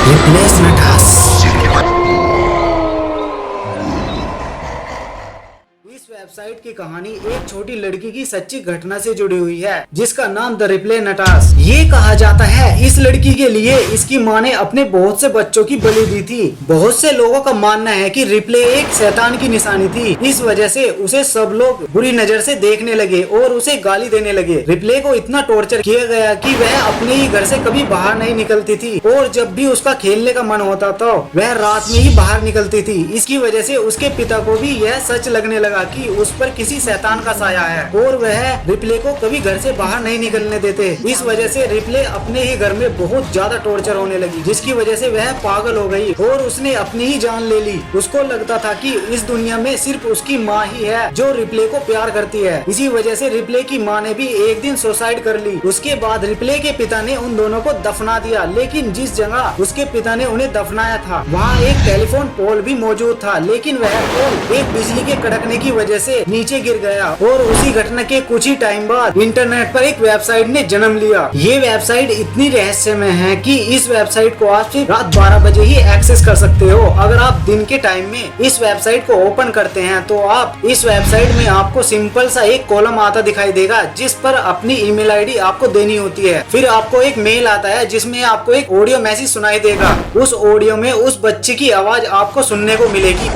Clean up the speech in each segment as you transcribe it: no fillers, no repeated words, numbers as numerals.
Replace नटास। इस website की कहानी एक छोटी लड़की की सच्ची घटना से जुड़ी हुई है, जिसका नाम द रिप्ले नटास। ये कहा जाता है इस लड़की के लिए इसकी मां ने अपने बहुत से बच्चों की बलि दी थी। बहुत से लोगों का मानना है कि रिप्ले एक शैतान की निशानी थी। इस वजह से उसे सब लोग बुरी नजर से देखने लगे और उसे गाली देने लगे। रिप्ले को इतना टॉर्चर किया गया कि वह अपने ही घर से कभी बाहर नहीं निकलती थी और जब भी उसका खेलने का मन होता था वह रात में ही बाहर निकलती थी। इसकी वजह से उसके पिता को भी यह सच लगने लगा कि उस पर किसी शैतान का साया है और वह रिप्ले को कभी घर से बाहर नहीं निकलने देते। इस वजह से रिप्ले अपने ही घर में बहुत ज्यादा टॉर्चर होने लगी, जिसकी वजह से वह पागल हो गई और उसने अपनी ही जान ले ली। उसको लगता था कि इस दुनिया में सिर्फ उसकी माँ ही है जो रिप्ले को प्यार करती है। इसी वजह से रिप्ले की माँ ने भी एक दिन सुसाइड कर ली। उसके बाद रिप्ले के पिता ने उन दोनों को दफना दिया, लेकिन जिस जगह उसके पिता ने उन्हें दफनाया था वहाँ एक टेलीफोन पोल भी मौजूद था, लेकिन वह पोल एक बिजली के कड़कने की वजह से नीचे गिर गया और उसी घटना के कुछ ही टाइम बाद इंटरनेट पर एक वेबसाइट ने जन्म लिया। ये वेबसाइट इतनी रहस्यमय है कि इस वेबसाइट को आप सिर्फ रात 12 बजे ही एक्सेस कर सकते हो। अगर आप दिन के टाइम में इस वेबसाइट को ओपन करते हैं तो आप इस वेबसाइट में आपको सिंपल सा एक कॉलम आता दिखाई देगा, जिस पर अपनी ईमेल आईडी आपको देनी होती है। फिर आपको एक मेल आता है जिसमें आपको एक ऑडियो मैसेज सुनाई देगा। उस ऑडियो में उस बच्चे की आवाज आपको सुनने को मिलेगी।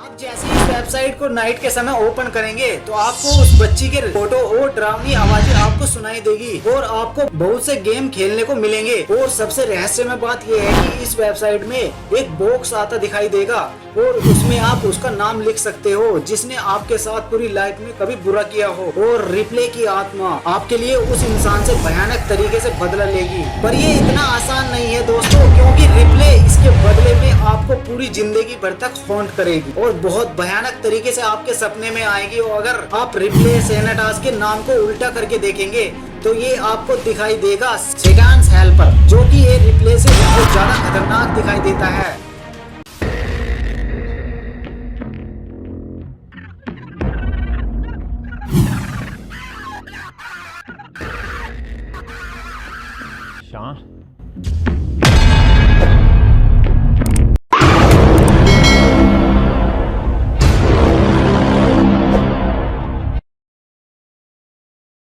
आप जैसे इस वेबसाइट को नाइट के समय ओपन करेंगे तो आपको उस बच्ची के फोटो और डरावनी आवाजें आपको सुनाई देगी और आपको बहुत से गेम खेलने को मिलेंगे। और सबसे रहस्यमय बात यह है कि इस वेबसाइट में एक बॉक्स आता दिखाई देगा और उसमें आप उसका नाम लिख सकते हो जिसने आपके साथ पूरी लाइफ में कभी बुरा किया हो, और रिप्ले की आत्मा आपके लिए उस इंसान से भयानक तरीके से बदला लेगी। पर ये इतना आसान नहीं है दोस्तों, क्योंकि रिप्ले इसके बदले में आपको पूरी जिंदगी भर तक हॉन्ट करेगी और बहुत भयानक तरीके से आपके सपने में आएगी। और अगर आप रिप्ले नटास के नाम को उल्टा करके देखेंगे तो ये आपको दिखाई देगा सैतान्स हेल्पर, जो कि एक